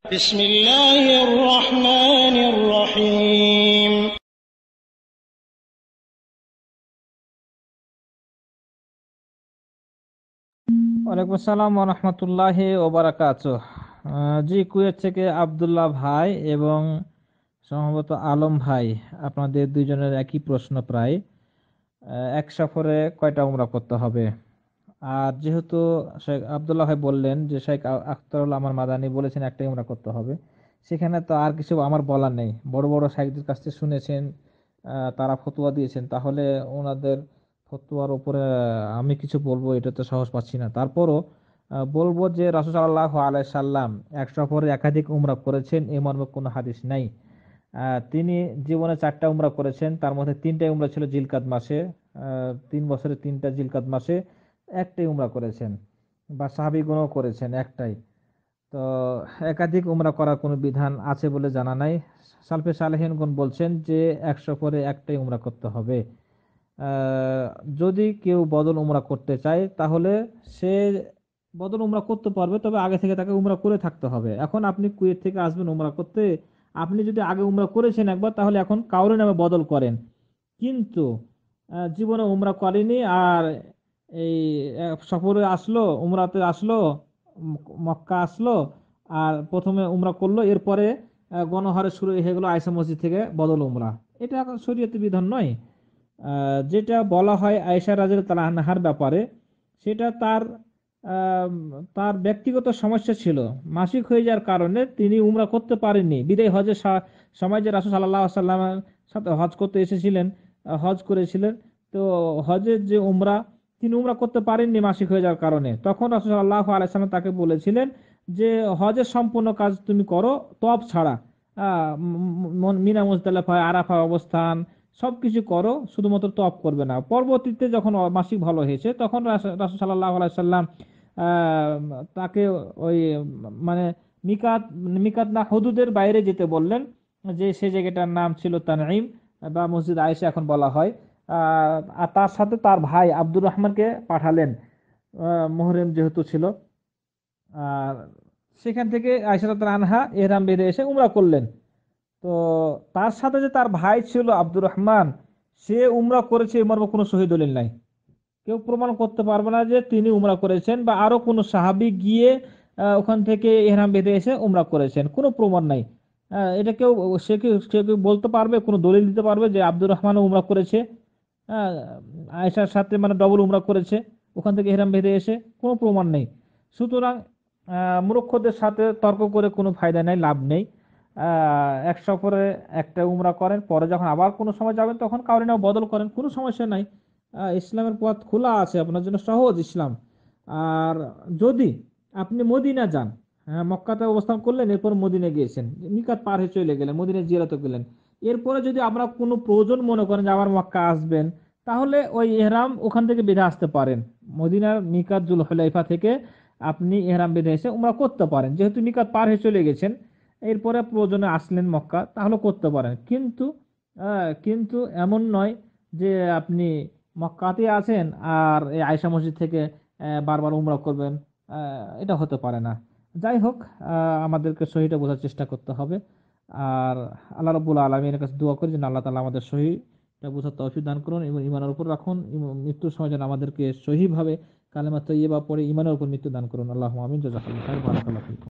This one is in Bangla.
বিসমিল্লাহির রহমানির রহিম। ওয়ালাইকুম আসসালাম ওয়া রাহমাতুল্লাহি ওয়া বারাকাতুহু। জি, কুয়েত থেকে আব্দুল্লাহ ভাই এবং সম্ভবত আলম ভাই, আপনাদের দুইজনের একই প্রশ্ন প্রায়। এক সফরে কয়টা উমরা করতে হবে? আর যেহেতু শেখ আব্দুল্লাহ ভাই বললেন যে শেখ আখতারুল আমার মাদানী বলেছেন একটাই উমরা করতে হবে, সেখানে তো আর কিছু আমার বলার নেই। বড় বড় শাইখদের কাছ থেকে শুনেছেন, তারা ফতোয়া দিয়েছেন, তাহলে ওনাদের ফতোয়ার উপরে আমি কিছু বলবো এটা তো সাহস পাচ্ছি না। তারপরও বলবো যে রাসূল সাল্লাল্লাহু আলাইহি সাল্লাম এক সফরে একাধিক উমরা করেছেন এ মর্মে কোনো হাদিস নাই। তিনি জীবনে 4টা উমরা করেছেন, তার মধ্যে 3টাই উমরা ছিল জিলকাদ মাসে। 3 বছরে 3টা জিলকাদ মাসে একটাই উমরা করেছেন, বা সাহাবীগণও করেছেন একটাই। তো একাধিক উমরা করার কোনো বিধান আছে বলে জানা নাই। সালফে সালেহিনগণ বলছেন যে এক সফরে একটাই উমরা করতে হবে। আহ, যদি কেউ বদল উমরা করতে চায় তাহলে সে বদল উমরা করতে পারবে, তবে আগে থেকে তাকে উমরা করে থাকতে হবে। এখন আপনি কুয়েত থেকে আসবেন উমরা করতে, আপনি যদি আগে উমরা করেছেন একবার, তাহলে এখন কাউরে নামে বদল করেন। কিন্তু জীবনে উমরা করেনি আর এই সফরে আসলো, উমরাতে আসলো, মক্কা আসলো, আর প্রথমে উমরা করলো, এরপরে গণহারে শুরু হয়ে গেলো আয়েশা মসজিদ থেকে বদল উমরা। এটা এখন শরীয়তে বিধান নয়। যেটা বলা হয় আয়েশা রাদিয়াল্লাহু আনহার ব্যাপারে, সেটা আম, তার ব্যক্তিগত সমস্যা ছিল। মাসিক হয়ে যাওয়ার কারণে তিনি উমরা করতে পারেননি। বিদায় হজের সময় যে রাসূল সাল্লাল্লাহু আলাইহি ওয়াসাল্লামের সাথে হজ করতে এসেছিলেন, হজ করেছিলেন, তো হজের যে উমরা, তিনি উমরা করতে পারেননি মাসিক হয়ে যাওয়ার কারণে। তখন রাসূল সাল্লাল্লাহু আলাইহি ওয়াসাল্লাম তাকে বলেছিলেন যে হজের সম্পূর্ণ কাজ তুমি করো, তওয়াফ ছাড়া। মিনা মুজদালিফায় আরাফা অবস্থান সবকিছু করো, শুধুমাত্র তওয়াফ করবে না। পরবর্তীতে যখন মাসিক ভালো হয়েছে, তখন রাসূল সাল্লাল্লাহু আলাইহি সাল্লাম তাকে ওই মানে মিকাত মিকাত না হুদুদের বাইরে যেতে বললেন, যে সে জায়গাটার নাম ছিল তানঈম, বা মসজিদ আয়েশা এখন বলা হয়। আর তার সাথে তার ভাই আব্দুর রহমানকে পাঠালেন, মুহরিম যেহেতু ছিল। আর সেখান থেকে আয়েশা রাদিয়াল্লাহু আনহা ইহরাম বেঁধে এসে উমরা করলেন। তো তার সাথে যে তার ভাই ছিল আব্দুর রহমান, সে উমরা করেছে এ মর্মে কোনো সহিহ দলিল নাই। কেউ প্রমাণ করতে পারবে না যে তিনি উমরা করেছেন, বা আরো কোনো সাহাবী গিয়ে ওখান থেকে ইহরাম বেঁধে এসে উমরা করেছেন, কোনো প্রমাণ নাই। এটা কেউ সে কেউ বলতে পারবে, কোনো দলিল দিতে পারবে যে আব্দুর রহমান উমরা করেছে, আহ, আয়েশার সাথে মানে ডবল উমরা করেছে ওখান থেকে ইহরাম বেঁধে এসে? কোনো প্রমাণ নেই। সুতরাং মূর্খদের সাথে তর্ক করে কোনো ফায়দা নেই, লাভ নেই। এক সফরে একটা উমরা করেন, পরে যখন আবার কোনো সময় যাবেন তখন কাউরে নাও বদল করেন, কোনো সমস্যা নাই। ইসলামের পথ খোলা আছে আপনার জন্য, সহজ ইসলাম। আর যদি আপনি মদিনা যান, হ্যাঁ, মক্কাতে অবস্থান করলেন, এরপর মদিনা গিয়েছেন, মিকাত পার হয়ে চলে গেলেন, মদিনা জিয়ারত করলেন, এরপরে যদি আমরা কোনো প্রয়োজন মনে করেন যে আবার মক্কা আসবেন, তাহলে ওই ইহরাম ওখান থেকে বেঁধে আসতে পারেন। মদিনার মিকাত জুল হুলাইফা থেকে আপনি ইহরাম বেঁধে এসে উমরা করতে পারেন। যেহেতু মিকাত পার হয়ে চলে গেছেন, এরপরে প্রয়োজনে আসলেন মক্কা, তাহলে করতে পারেন। কিন্তু এমন নয় যে আপনি মক্কাতে আছেন আর এই আয়েশা মসজিদ থেকে বারবার উমরা করবেন। এটা হতে পারে না। যাই হোক, আমাদেরকে সহিটা বোঝার চেষ্টা করতে হবে। আর আল্লাহ রাব্বুল আলামিনের কাছে দোয়া করি যেন আল্লাহ তাআলা আমাদের সহিটা বোঝার তৌফিক দান করুন এবং ঈমানের উপর রাখুন। মৃত্যুর সময় যেন আমাদেরকে সহিভাবে কালেমা তাইয়্যিবা পড়ে ঈমানের উপর মৃত্যু দান করুন। আল্লাহুম্মা আমিন। জাযাকাল্লাহু খাইর, বারাকাল্লাহু ফিকুম।